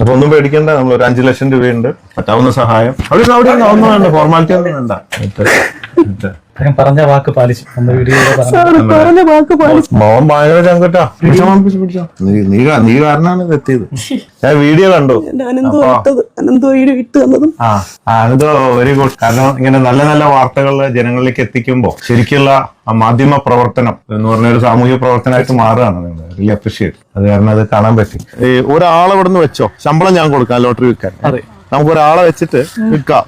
അപ്പൊ ഒന്നും പേടിക്കണ്ട, നമ്മൾ ഒരു 5 ലക്ഷം രൂപയുണ്ട്, പറ്റാവുന്ന സഹായം. അവിടെ ഒന്നും വേണ്ട, ഫോർമാലിറ്റി ഒന്നും വേണ്ട. പറഞ്ഞ വാക്ക് പാലിച്ചു. മോൻ ഭയങ്കര ചങ്കട്ടാ. നീ കാരണമാണ് ഇത് എത്തിയത്. ഞാൻ വീഡിയോ കണ്ടു. അനന്തോ വെരി ഗുഡ്. കാരണം ഇങ്ങനെ നല്ല നല്ല വാർത്തകൾ ജനങ്ങളിലേക്ക് എത്തിക്കുമ്പോ ശരിക്കുള്ള മാധ്യമ പ്രവർത്തനം എന്ന് പറഞ്ഞ ഒരു സാമൂഹ്യ പ്രവർത്തനമായിട്ട് മാറുകയാണ്. നിങ്ങൾ റിയലി അപ്രീഷിയേറ്റ്. അത് കാരണം അത് കാണാൻ പറ്റി. ഒരാളെ ഇവിടെ നിന്ന് വെച്ചോ, ശമ്പളം ഞാൻ കൊടുക്കാം ലോട്ടറി വിൽക്കാൻ. നമുക്ക് ഒരാളെ വെച്ചിട്ട് വിൽക്കാം.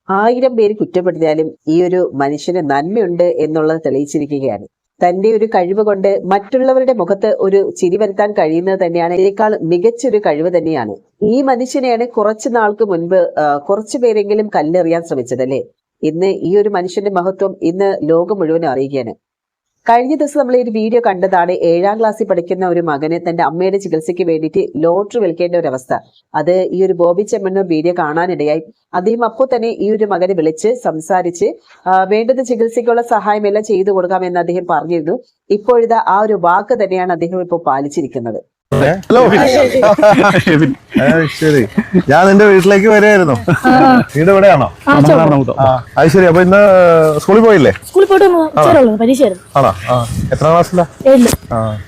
1000 പേര് കുറ്റപ്പെടുത്തിയാലും ഈ ഒരു മനുഷ്യന് നന്മയുണ്ട് എന്നുള്ളത് തെളിയിച്ചിരിക്കുകയാണ്. തന്റെ ഒരു കഴിവ് കൊണ്ട് മറ്റുള്ളവരുടെ മുഖത്ത് ഒരു ചിരി വരുത്താൻ കഴിയുന്നത് തന്നെയാണ് ഇതിനേക്കാൾ മികച്ചൊരു കഴിവ് തന്നെയാണ്. ഈ മനുഷ്യനെയാണ് കുറച്ചു നാൾക്ക് മുൻപ് കുറച്ചു പേരെങ്കിലും കല്ലെറിയാൻ ശ്രമിച്ചതല്ലേ. ഇന്ന് ഈ ഒരു മനുഷ്യന്റെ മഹത്വം ഇന്ന് ലോകം മുഴുവനും അറിയുകയാണ്. കഴിഞ്ഞ ദിവസം നമ്മൾ ഈ ഒരു വീഡിയോ കണ്ടതാണ്. 7ാം ക്ലാസ്സിൽ പഠിക്കുന്ന ഒരു മകന് തന്റെ അമ്മയുടെ ചികിത്സയ്ക്ക് വേണ്ടിയിട്ട് ലോട്ടറി വിൽക്കേണ്ട ഒരു അവസ്ഥ. അത് ഈ ഒരു ബോബി ചെമ്മണ്ണൂർ വീഡിയോ കാണാനിടയായി. അദ്ദേഹം അപ്പോൾ തന്നെ ഈ ഒരു മകനെ വിളിച്ച് സംസാരിച്ച് വേണ്ടുന്ന ചികിത്സയ്ക്കുള്ള സഹായം എല്ലാം ചെയ്തു കൊടുക്കാമെന്ന് അദ്ദേഹം പറഞ്ഞിരുന്നു. ഇപ്പോഴിതാ ആ ഒരു വാക്ക് തന്നെയാണ് അദ്ദേഹം ഇപ്പോൾ പാലിച്ചിരിക്കുന്നത്. ഹലോ, ശരി. ഞാൻ നിന്റെ വീട്ടിലേക്ക് വരികയായിരുന്നു. വീട് എവിടെയാണോ? അത് ശരി. അപ്പൊ ഇന്ന് സ്കൂളിൽ പോയില്ലേ? ആണോ? എത്രാം ക്ലാസ്സിലാ?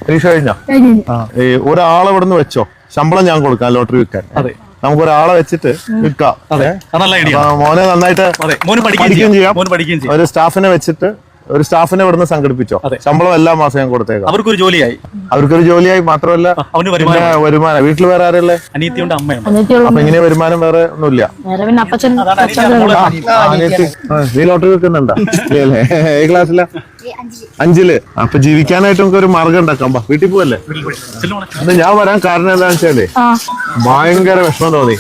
പരീക്ഷ കഴിഞ്ഞോ? ഒരാളെ ഇവിടെ നിന്ന് വെച്ചോ, ശമ്പളം ഞാൻ കൊടുക്കാം ലോട്ടറി വിൽക്കാൻ. നമുക്ക് ഒരാളെ വെച്ചിട്ട് വിൽക്കാം. മോനെ നന്നായിട്ട് പഠിക്കുകയും ചെയ്യാം. ഒരു സ്റ്റാഫിനെ വെച്ചിട്ട് ഒരു സ്റ്റാഫിനെ ഇവിടുന്ന് സംഘടിപ്പിച്ചോ, ശമ്പളം എല്ലാ മാസം ഞാൻ കൊടുത്തേക്കാം. അവർക്കൊരു ജോലിയായി മാത്രമല്ല വരുമാനം. വീട്ടിൽ വേറെ ആരല്ലേ? അനിയത്തിയുണ്ട്, അമ്മയുണ്ട്. അപ്പൊ ഇങ്ങനെ വരുമാനം വേറെ ഒന്നുമില്ല. നീ ലോട്ടറി വെക്കുന്നുണ്ടോ? ഏത് ക്ലാസ്സിലാ? 5ല്. അപ്പൊ ജീവിക്കാനായിട്ട് നമുക്ക് ഒരു മാർഗം ഉണ്ടാക്കാം. വീട്ടിൽ പോവല്ലേ? ഞാൻ വരാൻ കാരണം എന്താണെന്ന് വെച്ചാലേ ഭയങ്കര വിഷമം തോന്നി.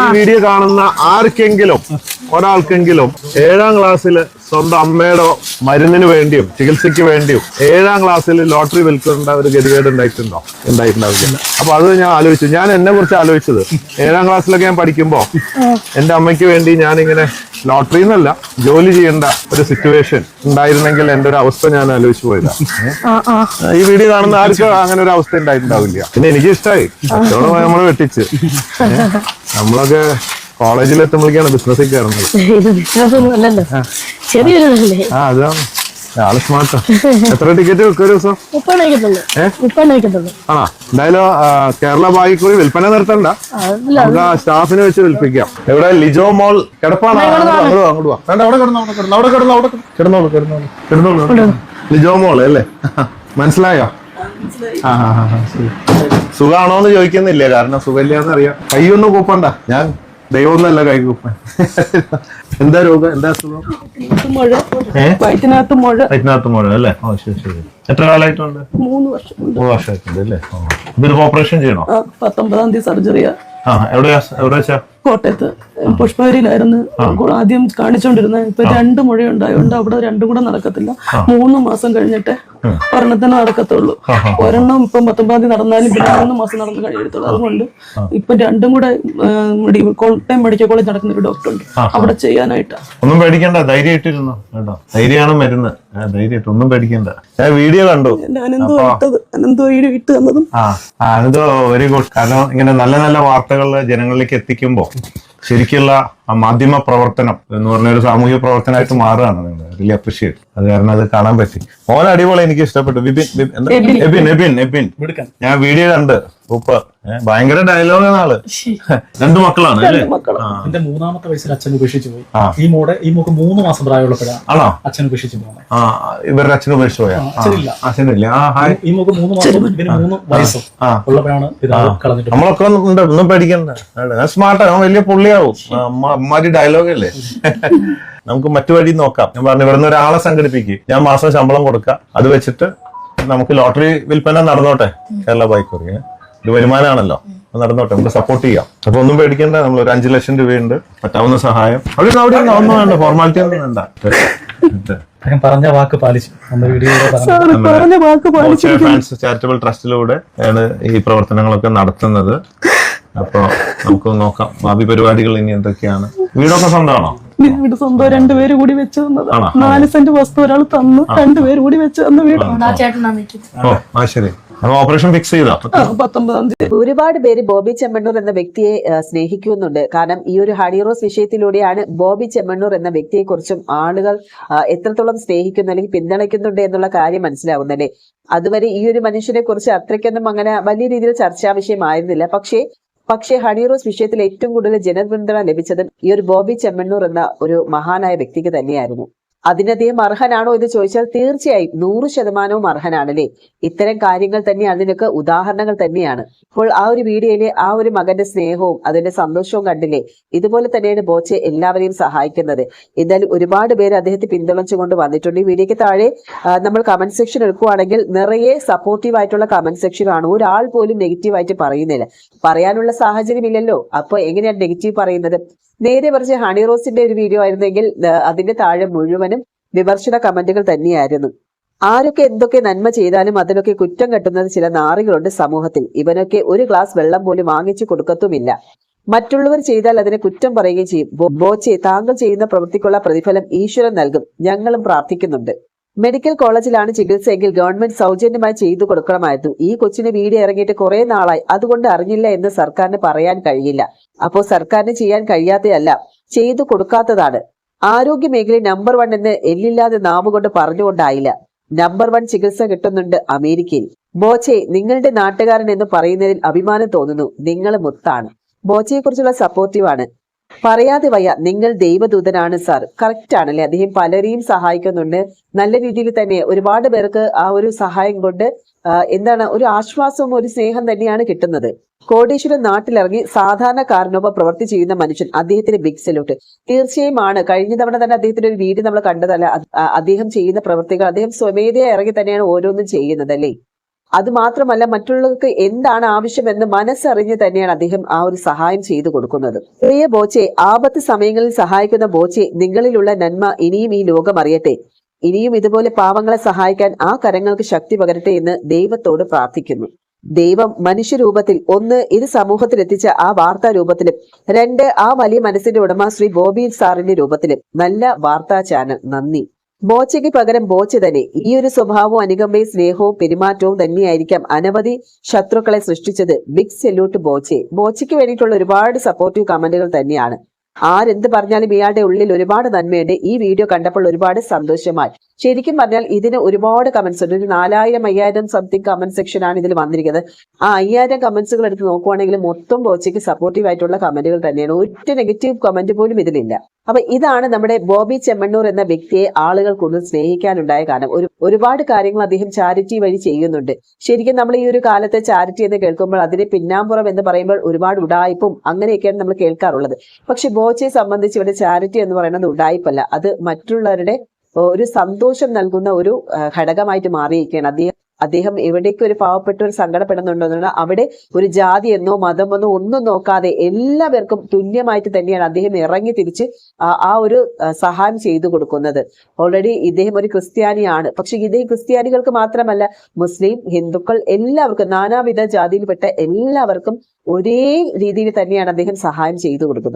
ഈ വീഡിയോ കാണുന്ന ആർക്കെങ്കിലും ഒരാൾക്കെങ്കിലും 7ാം ക്ലാസ്സിൽ സ്വന്തം അമ്മയുടെ മരുന്നിന് വേണ്ടിയും ചികിത്സയ്ക്ക് വേണ്ടിയും 7ാം ക്ലാസ്സിൽ ലോട്ടറി വിൽക്കേണ്ട ഒരു ഗതികേട് ഉണ്ടായിട്ടുണ്ടാവില്ല. അപ്പൊ അത് ഞാൻ ആലോചിച്ചു. ഞാൻ എന്നെ കുറിച്ച് ആലോചിച്ചത് 7ാം ക്ലാസ്സിലൊക്കെ ഞാൻ പഠിക്കുമ്പോ എന്റെ അമ്മയ്ക്ക് വേണ്ടി ഞാനിങ്ങനെ ലോട്ടറി എന്നല്ല ജോലി ചെയ്യേണ്ട ഒരു സിറ്റുവേഷൻ ഉണ്ടായിരുന്നെങ്കിൽ എന്റെ ഒരു അവസ്ഥ ഞാൻ ആലോചിച്ചു പോയതാ. ഈ വീഡിയോ കാണുന്ന ആർക്കും അങ്ങനെ ഒരു അവസ്ഥ ഉണ്ടായിട്ടുണ്ടാവില്ല. പിന്നെ എനിക്ക് ഇഷ്ടമായി. കച്ചവടം നമ്മള് വെട്ടിച്ച് നമ്മളൊക്കെ കോളേജിൽ എത്തുമ്പോഴേക്കാണ് ബിസിനസ്സിൽ കയറുന്നത്. അതാണ് ആള് സ്മാർട്ടാ. എത്ര ടിക്കറ്റ് വെക്കും ഒരു ദിവസം? ആണോ? എന്തായാലും കേരള ഭാഗ്യക്കുറി വിൽപ്പന നിർത്തണ്ട, നമുക്ക് ആ സ്റ്റാഫിനെ വെച്ച് വിൽപ്പിക്കാം. എവിടെ? ലിജോ മോൾ കിടപ്പാണ്. അങ്ങോട്ട് വാ. വേണ്ട, അവിടെ കിടന്നോളൂ. ലിജോ മോൾ അല്ലേ? മനസ്സിലായോ? സുഖാണോന്ന് ചോദിക്കുന്നില്ല, കാരണം സുഖമില്ലാന്ന് അറിയാം. കൈയൊന്നും കൂപ്പണ്ട. ഞാൻ ദൈവമൊന്നല്ല കൈ കൂപ്പൻ. എന്താ രോഗം? എന്താ സുഖം? വയറ്റിനകത്ത് മുഴ അല്ലേ? ഓ ശരി. എത്ര കാലമായിട്ടുണ്ട്? 3 വർഷമായിട്ടുണ്ട് അല്ലേ? ഇതൊരു ഓപ്പറേഷൻ ചെയ്യണോ? 19-ാം തീയതി സർജറിയാ. എവിടെ? കോട്ടയത്ത് പുഷ്പഗിരിയിലായിരുന്നു ആദ്യം കാണിച്ചോണ്ടിരുന്നത്. ഇപ്പൊ 2 മുഴയുണ്ടായോണ്ട് അവിടെ 2 കൂടെ നടക്കത്തില്ല. 3 മാസം കഴിഞ്ഞിട്ട് ഒരെണ്ണത്തിന് നടക്കത്തുള്ളൂ. ഒരെണ്ണം ഇപ്പം 19-ാം തീയതി നടന്നാലും പിന്നെ 3 മാസം നടന്ന് കഴിയത്തുള്ളൂ. അതുകൊണ്ട് ഇപ്പൊ 2 കൂടെ കോട്ടയം മെഡിക്കൽ കോളേജ് നടക്കുന്ന ഒരു ഡോക്ടർ ഉണ്ട്, അവിടെ ചെയ്യാനായിട്ടാ. ഒന്നും പേടിക്കണ്ട, ധൈര്യമായിട്ടിരുന്നു കേട്ടോ. ധൈര്യമാണ് മരുന്ന്. ധൈര്യമായിട്ട് ഒന്നും പേടിക്കണ്ട. ഞാൻ വീഡിയോ കണ്ടു. അനന്തോ വെരി ഗുഡ്. കാരണം ഇങ്ങനെ നല്ല നല്ല വാർത്തകൾ ജനങ്ങളിലേക്ക് എത്തിക്കുമ്പോ ശരിക്കുള്ള മാധ്യമ പ്രവർത്തനം എന്ന് പറഞ്ഞ ഒരു സാമൂഹ്യ പ്രവർത്തനമായിട്ട് മാറുകയാണ്. നിങ്ങൾ റിയലി അപ്രീഷിയേറ്റ്. അത് കാരണം അത് കാണാൻ പറ്റി. മോൻ അടിപൊളി. എനിക്ക് ഇഷ്ടപ്പെട്ടു. എബിൻ. ഞാൻ വീഡിയോ കണ്ട്. സൂപ്പർ. ഭയങ്കര ഡയലോഗാണ് ആള്. 2 മക്കളാണ് അല്ലേ? എന്റെ 3ാമത്തെ വയസ്സിൽ അച്ഛൻ ഉപേക്ഷിച്ചു പോയി. ഈ മോക്ക് 3 മാസം പ്രായമുള്ളപ്പോഴാണ് അച്ഛൻ ഉപേക്ഷിച്ചു പോകുന്നത്. ഇവരുടെ അച്ഛൻ ഉപേക്ഷിച്ചു പോയാ? അച്ഛനില്ല. ഈ മോക്ക് 3 മാസം 3 വയസ്സും ഉള്ളപ്പോഴാണ് ഇത് കളഞ്ഞിട്ട്. നമ്മളൊക്കെ ഉണ്ട്, ഒന്നും പേടിക്കണ്ട. സ്മാർട്ടാണ്, വലിയ പുള്ളിയാവും. അമ്മാരി ഡയലോഗല്ലേ. നമുക്ക് മറ്റു വഴി നോക്കാം. ഞാൻ പറഞ്ഞു, ഇവിടുന്ന് ഒരാളെ സംഘടിപ്പിക്കും, ഞാൻ മാസം ശമ്പളം കൊടുക്കാം, അത് വെച്ചിട്ട് നമുക്ക് ലോട്ടറി വിൽപ്പന നടന്നോട്ടെ. കേരള ഭാഗ്യക്കുറി ഇത് വരുമാനമാണല്ലോ, നടന്നോട്ടെ. നമുക്ക് സപ്പോർട്ട് ചെയ്യാം. അപ്പൊ ഒന്നും പേടിക്കണ്ട, നമ്മൾ ഒരു 5 ലക്ഷം രൂപയുണ്ട്, പറ്റാവുന്ന സഹായം. അവിടെ ഒന്നും വേണ്ട, ഫോർമാലിറ്റി ഒന്നും വേണ്ട. പറഞ്ഞ വാക്ക് പാലിച്ചു. ഫാൻസ് ചാരിറ്റബിൾ ട്രസ്റ്റിലൂടെ ആണ് ഈ പ്രവർത്തനങ്ങളൊക്കെ നടത്തുന്നത്. അപ്പൊ നമുക്ക് നോക്കാം ഭാവി പരിപാടികൾ ഇനി എന്തൊക്കെയാണ്. വീടൊക്കെ സ്വന്തമാണോ? വീട് സ്വന്തം. 2 പേര് കൂടി വെച്ച് തന്നത്. 4 സെന്റ് വസ്തു ഒരാൾ തന്നു, 2 പേര് കൂടി വെച്ച് തന്ന വീട്. ഓ ശരി. ഓപ്പറേഷൻ ഫിക്സ് ചെയ്താ 19-ാം തീയതി. ഒരുപാട് പേര് ബോബി ചെമ്മണ്ണൂർ എന്ന വ്യക്തിയെ സ്നേഹിക്കുന്നുണ്ട്. കാരണം ഈ ഒരു ഹണിറോസ് വിഷയത്തിലൂടെയാണ് ബോബി ചെമ്മണ്ണൂർ എന്ന വ്യക്തിയെ കുറിച്ചും ആളുകൾ എത്രത്തോളം സ്നേഹിക്കുന്നു അല്ലെങ്കിൽ പിന്തുണയ്ക്കുന്നുണ്ട് എന്നുള്ള കാര്യം മനസ്സിലാവുന്നല്ലേ. അതുവരെ ഈ ഒരു മനുഷ്യനെ കുറിച്ച് അത്രയ്ക്കൊന്നും അങ്ങനെ വലിയ രീതിയിൽ ചർച്ചാ വിഷയമായിരുന്നില്ല. പക്ഷേ ഹണിറോസ് വിഷയത്തിൽ ഏറ്റവും കൂടുതൽ ജനപിന്തുണ ലഭിച്ചതും ഈ ഒരു ബോബി ചെമ്മണ്ണൂർ എന്ന ഒരു മഹാനായ വ്യക്തിക്ക് തന്നെയായിരുന്നു. അതിന് അദ്ദേഹം അർഹനാണോ എന്ന് ചോദിച്ചാൽ തീർച്ചയായും 100% അർഹനാണല്ലേ. ഇത്തരം കാര്യങ്ങൾ തന്നെ അതിനൊക്കെ ഉദാഹരണങ്ങൾ തന്നെയാണ്. അപ്പോൾ ആ ഒരു വീഡിയോയിലെ ആ ഒരു മകന്റെ സ്നേഹവും അതിന്റെ സന്തോഷവും കണ്ടില്ലേ. ഇതുപോലെ തന്നെയാണ് ബോച്ചെ എല്ലാവരെയും സഹായിക്കുന്നത്. എന്തായാലും ഒരുപാട് പേര് അദ്ദേഹത്തെ പിന്തുണച്ചുകൊണ്ട് വന്നിട്ടുണ്ട്. ഈ വീഡിയോയ്ക്ക് താഴെ നമ്മൾ കമന്റ് സെക്ഷൻ എടുക്കുകയാണെങ്കിൽ നിറയെ സപ്പോർട്ടീവ് ആയിട്ടുള്ള കമന്റ് സെക്ഷനാണ്. ഒരാൾ പോലും നെഗറ്റീവായിട്ട് പറയുന്നില്ല. പറയാനുള്ള സാഹചര്യമില്ലല്ലോ. അപ്പൊ എങ്ങനെയാണ് നെഗറ്റീവ് പറയുന്നത്? നേരെ മറിച്ച് ഹണിറോസിന്റെ ഒരു വീഡിയോ ആയിരുന്നെങ്കിൽ അതിന്റെ താഴെ മുഴുവനും വിമർശന കമന്റുകൾ തന്നെയായിരുന്നു. ആരൊക്കെ എന്തൊക്കെ നന്മ ചെയ്താലും അതിലൊക്കെ കുറ്റം കെട്ടുന്നത് ചില നാറികളുണ്ട് സമൂഹത്തിൽ. ഇവനൊക്കെ ഒരു ഗ്ലാസ് വെള്ളം പോലും വാങ്ങിച്ചു കൊടുക്കത്തുമില്ല. മറ്റുള്ളവർ ചെയ്താൽ അതിനെ കുറ്റം പറയുകയും ചെയ്യും. ബോച്ചെ, താങ്കൾ ചെയ്യുന്ന പ്രവൃത്തിക്കുള്ള പ്രതിഫലം ഈശ്വരൻ നൽകും. ഞങ്ങളും പ്രാർത്ഥിക്കുന്നുണ്ട്. മെഡിക്കൽ കോളേജിലാണ് ചികിത്സയെങ്കിൽ ഗവൺമെന്റ് സൗജന്യമായി ചെയ്തു കൊടുക്കണമായിരുന്നു. ഈ കൊച്ചിന് വീഡിയോ ഇറങ്ങിയിട്ട് കുറെ നാളായി, അതുകൊണ്ട് അറിഞ്ഞില്ല എന്ന് സർക്കാരിന് പറയാൻ കഴിയില്ല. അപ്പോൾ സർക്കാരിന് ചെയ്യാൻ കഴിയാത്തതല്ല, ചെയ്തു കൊടുക്കാത്തതാണ്. ആരോഗ്യ മേഖലയിൽ നമ്പർ 1 എന്ന് എല്ലില്ലാതെ നാവുകൊണ്ട് പറഞ്ഞുകൊണ്ടായില്ല. നമ്പർ 1 ചികിത്സ കിട്ടുന്നുണ്ട് അമേരിക്കയിൽ. ബോച്ചെ, നിങ്ങളുടെ നാട്ടുകാരൻ എന്ന് പറയുന്നതിൽ അഭിമാനം തോന്നുന്നു. നിങ്ങൾ മുത്താണ്. ബോച്ചയെ കുറിച്ചുള്ള സപ്പോർട്ടീവാണ്. പറയാതെ വയ്യ, നിങ്ങൾ ദൈവദൂതനാണ് സാർ. കറക്റ്റ് ആണല്ലേ. അദ്ദേഹം പലരെയും സഹായിക്കുന്നുണ്ട്. നല്ല രീതിയിൽ തന്നെ ഒരുപാട് പേർക്ക് ആ ഒരു സഹായം കൊണ്ട് ഒരു ആശ്വാസവും ഒരു സ്നേഹം തന്നെയാണ് കിട്ടുന്നത്. കോടീശ്വരൻ നാട്ടിലിറങ്ങി സാധാരണക്കാരനൊപ്പം പ്രവൃത്തി ചെയ്യുന്ന മനുഷ്യൻ, അദ്ദേഹത്തിന് ബിഗ് സല്യൂട്ട്. തീർച്ചയായും ആണ്. കഴിഞ്ഞ തവണ തന്നെ അദ്ദേഹത്തിന്റെ ഒരു വീഡിയോ നമ്മൾ കണ്ടതല്ല. അദ്ദേഹം ചെയ്യുന്ന പ്രവൃത്തികൾ അദ്ദേഹം സ്വമേധയാ ഇറങ്ങി തന്നെയാണ് ഓരോന്നും ചെയ്യുന്നത് അല്ലേ. അത് മാത്രമല്ല, മറ്റുള്ളവർക്ക് എന്താണ് ആവശ്യമെന്ന് മനസ്സറിഞ്ഞ് തന്നെയാണ് അദ്ദേഹം ആ ഒരു സഹായം ചെയ്തു കൊടുക്കുന്നത്. പ്രിയ ബോച്ചെ, ആപത്ത് സമയങ്ങളിൽ സഹായിക്കുന്ന ബോച്ചെ, നിങ്ങളിലുള്ള നന്മ ഇനിയും ഈ ലോകം അറിയട്ടെ. ഇനിയും ഇതുപോലെ പാവങ്ങളെ സഹായിക്കാൻ ആ കരങ്ങൾക്ക് ശക്തി പകരട്ടെ എന്ന് ദൈവത്തോട് പ്രാർത്ഥിക്കുന്നു. ദൈവം മനുഷ്യരൂപത്തിൽ 1 ഇത് സമൂഹത്തിൽ എത്തിച്ച ആ വാർത്താ രൂപത്തിലും 2 ആ വലിയ മനസ്സിന്റെ ഉടമ ശ്രീ ബോബി സാറിന്റെ രൂപത്തിലും. നല്ല വാർത്താ ചാനൽ, നന്ദി. ബോച്ചയ്ക്ക് പകരം ബോച്ച തന്നെ. ഈ ഒരു സ്വഭാവവും അനുകമ്പയും സ്നേഹവും പെരുമാറ്റവും തന്നെയായിരിക്കാം അനവധി ശത്രുക്കളെ സൃഷ്ടിച്ചത്. Big salute Boche. ബോച്ചയ്ക്ക് വേണ്ടിയിട്ടുള്ള ഒരുപാട് സപ്പോർട്ടീവ് കമന്റുകൾ തന്നെയാണ്. ആരെന്ത് പറഞ്ഞാലും ഇയാളുടെ ഉള്ളിൽ ഒരുപാട് നന്മയുണ്ട്. ഈ വീഡിയോ കണ്ടപ്പോൾ ഒരുപാട് സന്തോഷമായി. ശരിക്കും പറഞ്ഞാൽ ഇതിന് ഒരുപാട് കമന്റ്സ് ഉണ്ട്. ഒരു 4000-5000 സംതിങ് കമന്റ് സെക്ഷൻ ആണ് ഇതിൽ വന്നിരിക്കുന്നത്. ആ 5000 കമന്റ്സുകൾ എടുത്ത് നോക്കുവാണെങ്കിൽ മൊത്തം ബോച്ചയ്ക്ക് സപ്പോർട്ടീവ് ആയിട്ടുള്ള കമന്റുകൾ തന്നെയാണ്. ഒറ്റ നെഗറ്റീവ് കമന്റ് പോലും ഇതിലില്ല. അപ്പൊ ഇതാണ് നമ്മുടെ ബോബി ചെമ്മണ്ണൂർ എന്ന വ്യക്തിയെ ആളുകൾ കൂടുതൽ സ്നേഹിക്കാനുണ്ടായ കാരണം. ഒരുപാട് കാര്യങ്ങൾ അദ്ദേഹം ചാരിറ്റി വഴി ചെയ്യുന്നുണ്ട്. ശരിക്കും നമ്മൾ ഈ ഒരു കാലത്തെ ചാരിറ്റി എന്ന് കേൾക്കുമ്പോൾ അതിനെ പിന്നാമ്പുറം എന്ന് പറയുമ്പോൾ ഒരുപാട് ഉഡായിപ്പും അങ്ങനെയൊക്കെയാണ് നമ്മൾ കേൾക്കാറുള്ളത്. പക്ഷെ ബോച്ചയെ സംബന്ധിച്ച് ഇവിടെ ചാരിറ്റി എന്ന് പറയുന്നത് ഉഡായിപ്പല്ല, അത് മറ്റുള്ളവരുടെ ഒരു സന്തോഷം നൽകുന്ന ഒരു ഘടകമായിട്ട് മാറിയിരിക്കുകയാണ്. അദ്ദേഹം എവിടേക്ക് ഒരു പാവപ്പെട്ടവർ സങ്കടപ്പെടുന്നുണ്ടോ അവിടെ ഒരു ജാതി എന്നോ മതമെന്നോ ഒന്നും നോക്കാതെ എല്ലാവർക്കും തുല്യമായിട്ട് തന്നെയാണ് അദ്ദേഹം ഇറങ്ങി തിരിച്ച് ആ ഒരു സഹായം ചെയ്തു കൊടുക്കുന്നത്. ഓൾറെഡി ഇദ്ദേഹം ഒരു ക്രിസ്ത്യാനിയാണ്. പക്ഷെ ഇതേ ക്രിസ്ത്യാനികൾക്ക് മാത്രമല്ല, മുസ്ലിം, ഹിന്ദുക്കൾ എല്ലാവർക്കും, നാനാവിധ ജാതിയിൽപ്പെട്ട എല്ലാവർക്കും ഒരേ രീതിയിൽ തന്നെയാണ് അദ്ദേഹം സഹായം ചെയ്തു കൊടുക്കുന്നത്.